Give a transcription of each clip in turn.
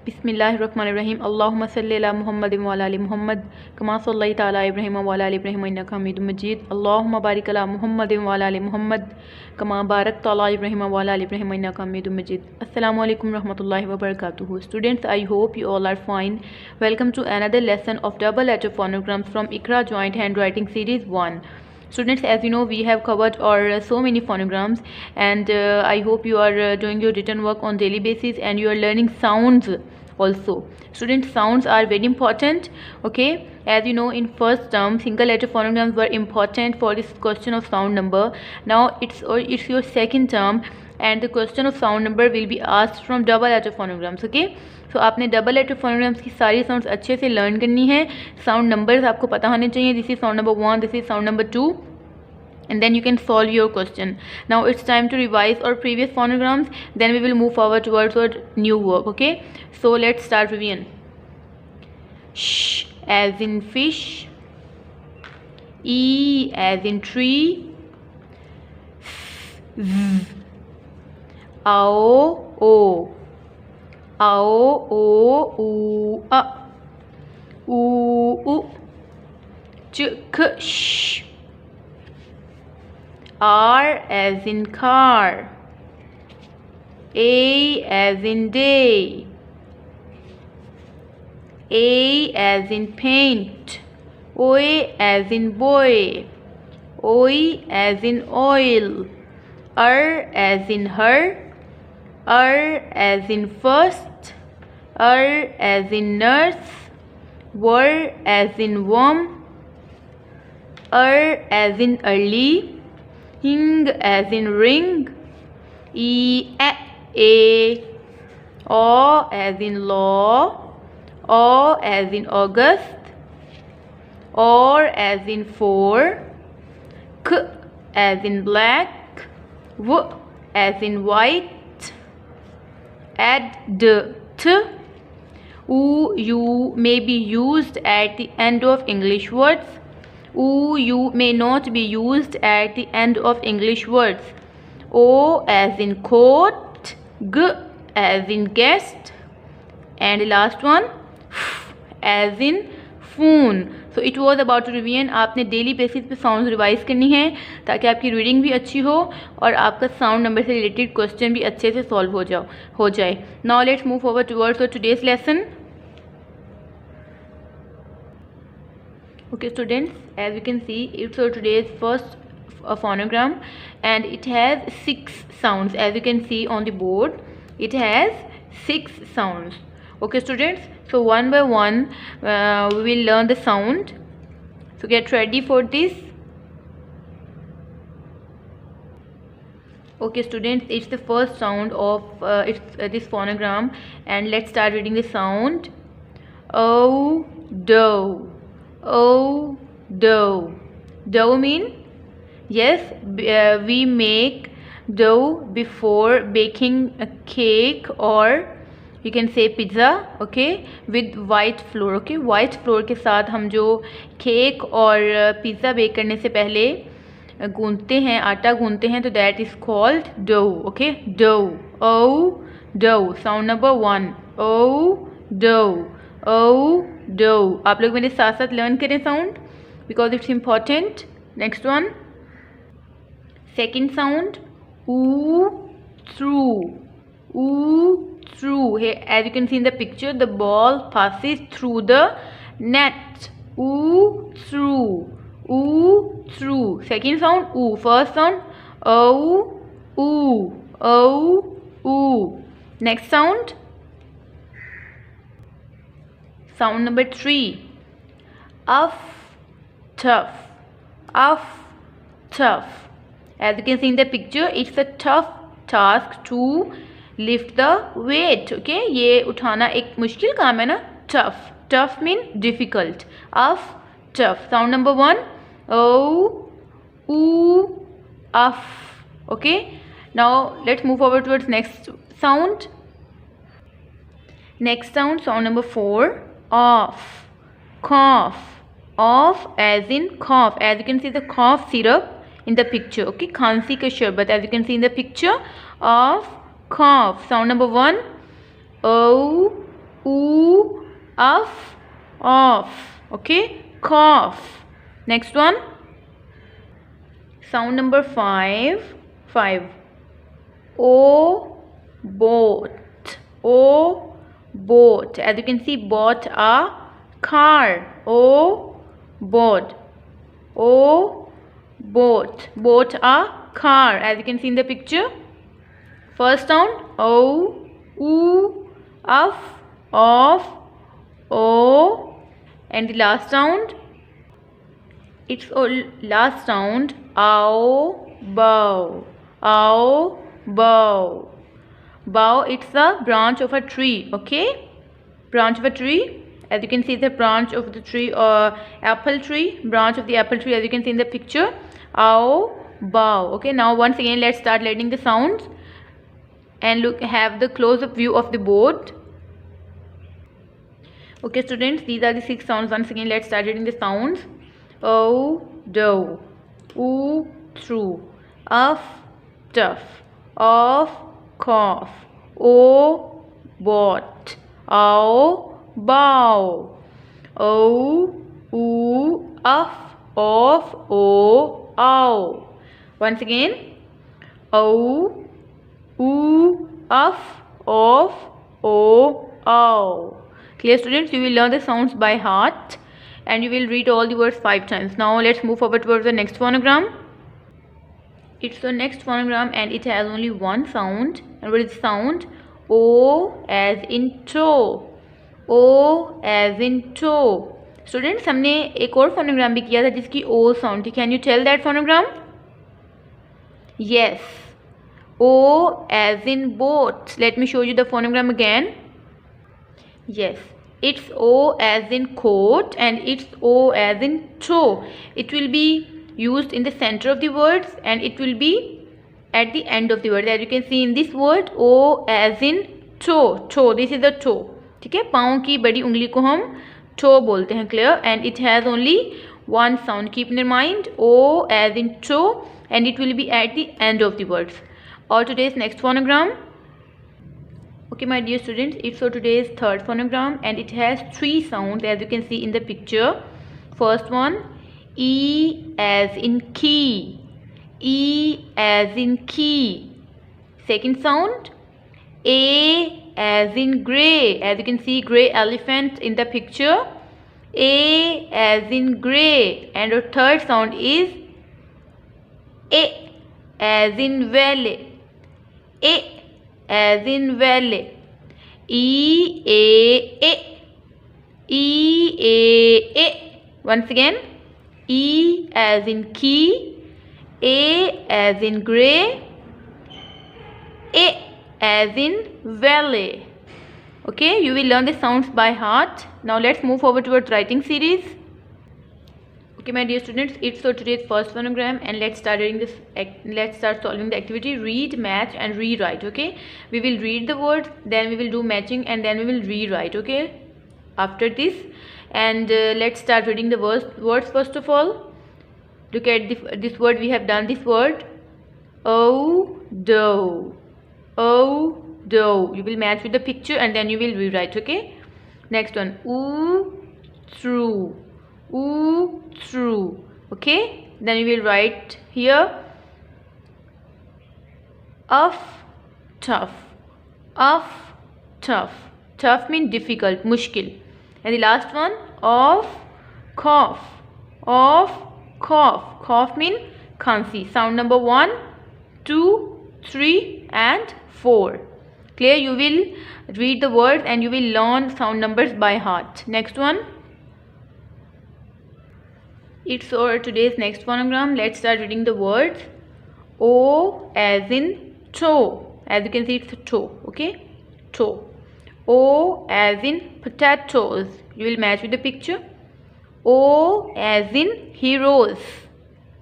बिस्मिल्लाहिर्रहमानिर्रहीम अल्लाहुम्मा सल्लि अला मुहम्मदिन व अला आलि मुहम्मद कमा सल्लैता अला इब्राहीम व अला आलि इब्राहीम इन्नका हमीदुम मजीद अल्लाहुम्मा बारिक अला मुहम्मदिन व अला आलि मुहम्मद कमा बारकता अला इब्राहीम व अला आलि इब्राहीम इन्नका हमीदुम मजीद। अस्सलामु अलैकुम रहमतुल्लाहि व बरकातुहू। Students, I hope you all are fine. Welcome to another lesson of double letter phonograms from Iqra Joint Handwriting Series 1. Students, as you know, we have covered so many phonograms, and I hope you are doing your written work on daily basis and you are learning sounds also. Students, sounds are very important. Okay, as you know, in first term single letter phonograms were important for this question of sound number. Now it's your second term and the question of sound number will be asked from double letter phonograms. Okay, so आपने double letter phonograms की सारी sounds अच्छे से learn करनी है. Sound numbers आपको पता होने चाहिए. This is sound number 1, this is sound number 2, and then you can solve your question. Now it's time to revise our previous phonograms, then we will move forward towards our new work. Okay, so let's start revision. Sh as in fish, E as in tree, Z, ao, o, ao, o, u, a, u, u, ch, k, sh. R as in car, A as in day, A as in paint, O as in boy, O as in oil, R as in her, R as in first, R as in nurse, Wor as in worm, as in early, Hing as in ring, E, A, O as in law, O as in August, Or as in four, K as in black, W as in white, add D, T, U, U may be used at the end of English words. U may not be used at the end of English words. O as in coat, G as in guest, and last one F as in phone. So it was about revision. आपने daily basis पे sound revise करनी है ताकि आपकी reading भी अच्छी हो और आपका साउंड नंबर से रिलेटेड क्वेश्चन भी अच्छे से सॉल्व हो जाए. Now let's move forward towards our today's lesson. Okay students, as you can see, it's our today's first phonogram and it has 6 sounds. As you can see on the board, it has 6 sounds. Okay students, so one by one we will learn the sound. So get ready for this. Okay students, it's the first sound of this phonogram, and let's start reading the sound. O, dough. O, dough. Dough mean, yes, we make dough before baking a cake, or you can say pizza. Okay, with white flour. Okay, white flour के साथ हम जो cake और pizza bake करने से पहले गूंथते हैं, आटा गूंथते हैं, तो that is called dough. Okay, dough. O, dough. Sound number 1. O, dough. O, dough. आप लोग मेरे साथ साथ लर्न करें sound because it's important. Next one, second sound, oo, through. Oo, through. Here, as you can see in the picture, the ball passes through the net. Oo, through. Oo, through. Second sound, oo. First sound, o, oo, o, oo. Next sound, sound number 3, uff, tough. Uff, tough. As you can see in the picture, it's a tough task to lift the weight. Okay, ये उठाना एक मुश्किल काम है ना. Tough. Tough mean difficult. Uff, tough. Sound number 1, o, oo, uff. Okay, now let's move forward towards next sound. Next sound, sound number 4, off, cough. Off as in cough. As you can see the cough syrup in the picture. Okay, khansi ka sharbat. As you can see in the picture of cough. Sound number 1, o, oo, of, okay, cough. Next one, sound number 5, o, boat, o, boat. As you can see, bought a car, o, boat, o, boat, bought a car. As you can see in the picture, first sound o, oo, of, o, and the last sound, its last sound, ow, bow, ow, bow. Bow, it's a branch of a tree, okay, branch of a tree. As you can see, the branch of the tree, apple tree, branch of the apple tree, as you can see in the picture. Ow, bow. Okay, now once again let's start learning the sounds and look, have the close-up view of the board. Okay students, these are the 6 sounds. Once again let's start reading the sounds. O, dough, oo, through, of, tough, of, cough, o, bought, ow, bow, o, oo, of, o, ow. Once again, o, oo, of, o, ow. Clear students? You will learn the sounds by heart and you will read all the words 5 times. Now let's move forward towards the next phonogram. It's the next phonogram and it has only one sound. And what is the sound? O as in toe. O as in toe. Students, हमने एक और phonogram भी किया था जिसकी O sound थी. Can you tell that phonogram? Yes. O as in boat. Let me show you the phonogram again. Yes, it's O as in coat and it's O as in toe. It will be used in the center of the words and it will be at the end of the word. As you can see in this word, O as in toe. Toe, this is the toe. ठीक है, पाँव की बड़ी उंगली को हम toe बोलते हैं. Clear? And it has only one sound. Keep in mind, O as in toe, and it will be at the end of the words. Or today's next phonogram. Okay my dear students, it's for today's third phonogram and it has 3 sounds as you can see in the picture. First one, E as in key, E as in key. Second sound, A as in grey, as you can see grey elephant in the picture, A as in grey. And our third sound is A as in valley, A as in valley. E, A, E, A. Once again, E as in key, A as in grey, A as in valley. Okay, you will learn the sounds by heart. Now let's move forward towards writing series. Okay my dear students, it's for today's first phonogram and let's start reading this. Let's start solving the activity read, match and rewrite. Okay, we will read the words, then we will do matching and then we will rewrite. Okay, after this, and let's start reading the words first of all. Look at this word. We have done this word, o, dough, o, dough. You will match with the picture and then you will rewrite. Okay, next one, oo, through, oo, through. Okay, then you will write here of, tough, of, tough. Tough means difficult, mushkil. And the last one, of, cough, of, cough. Cough means khansi. Sound number 1, 2, 3 and 4. Clear? You will read the words and you will learn sound numbers by heart. Next one, it's for today's next phonogram. Let's start reading the words. O as in toe. As you can see, it's a toe. Okay, toe. O as in potatoes. You will match with the picture. O as in heroes.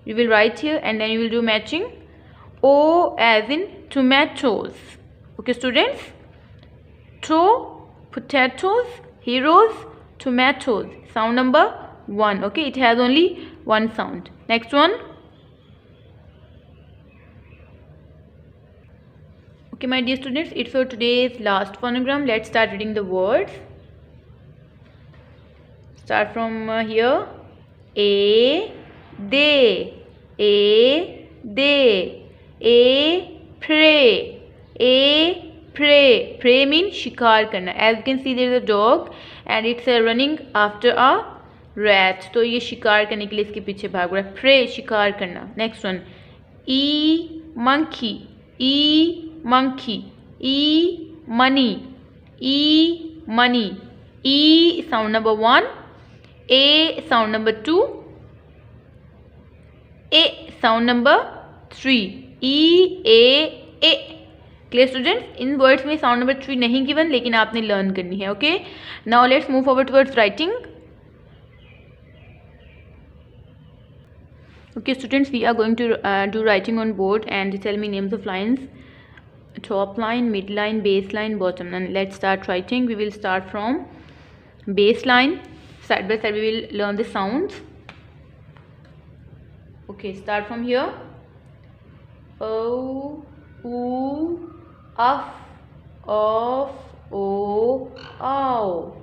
You will write here and then you will do matching. O as in tomatoes. Okay students, toe, potatoes, heroes, tomatoes. Sound number 1. Okay, it has only one sound. Next one. Okay my dear students, it's for today's last phonogram. Let's start reading the words. Start from here. A, they. A, they. A, pray. A, pray. Pray means शिकार करना. As you can see, there is a dog and it's running after a rat. तो ये शिकार करने के लिए इसके पीछे भाग रहा है. Pray, शिकार करना. Next one. E, monkey. E, monkey. E, money. E, money. E, sound number 1. A, sound number 2. A, sound number 3. E, A, A. Clear students? In words में sound number 3 नहीं given, लेकिन आपने learn करनी है. Okay. Now let's move forward towards writing. Okay students, we are going to do writing on board and tell me names of lines. Top line, mid line, base line, bottom line. Let's start writing. We will start from base line. Side by side we will learn the sounds. Okay, start from here. O, oo, uff, off, o, ow.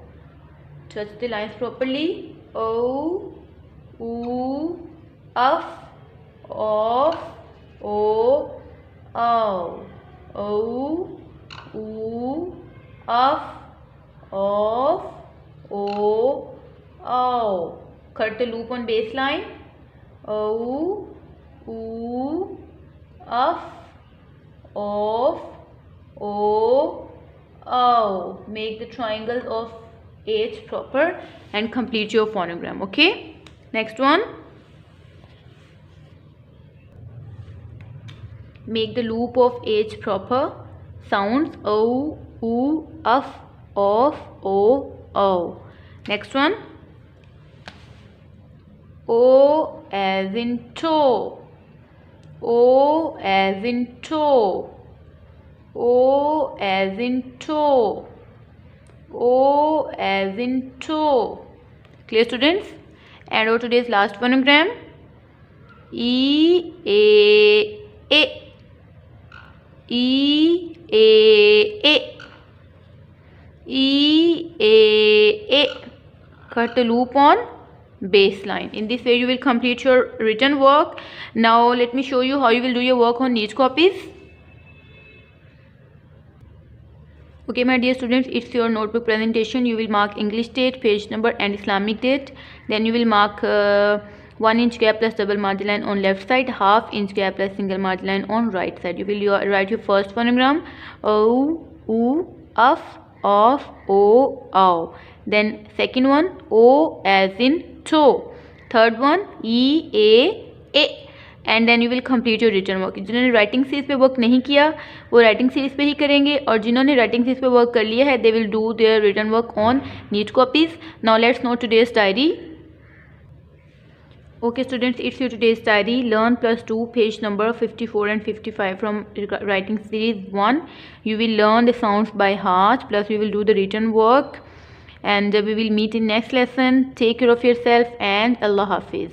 Touch the lines properly. O, oo, uff, off, o, ow. O, oo, uff, off, o, ow. Cut the loop on baseline. O, oo, uff, off, o, ow. Make the triangles of H proper and complete your phonogram. Okay. Next one. Make the loop of H proper. Sounds O, oo, uff, off, o, ow. Next one. O as in toe. O as in toe. O as in toe. O as in toe. Clear students? And over today's last phonogram. E, A. E, A. E, A. Cut the loop on baseline. In this way you will complete your written work. Now let me show you how you will do your work on niche copies. Okay my dear students, it's your notebook presentation. You will mark English date, page number and Islamic date. Then you will mark 1 inch gap plus double margin line on left side, half inch gap plus single margin line on right side. You will write your first phonogram O, oo, uff, off, o, ow. Then second one O as in toe. Third one E, A. And then you will complete your written work. जिन्होंने writing series पे work नहीं किया वो writing series पे ही करेंगे, और जिन्होंने writing series पे work कर लिया है they will do their written work on neat copies. Now let's know today's diary. Okay students, it's your today's diary. Learn plus 2 page number 54 and 55 from writing series 1. You will learn the sounds by heart, plus we will do the written work, and we will meet in next lesson. Take care of yourself and Allah Hafiz.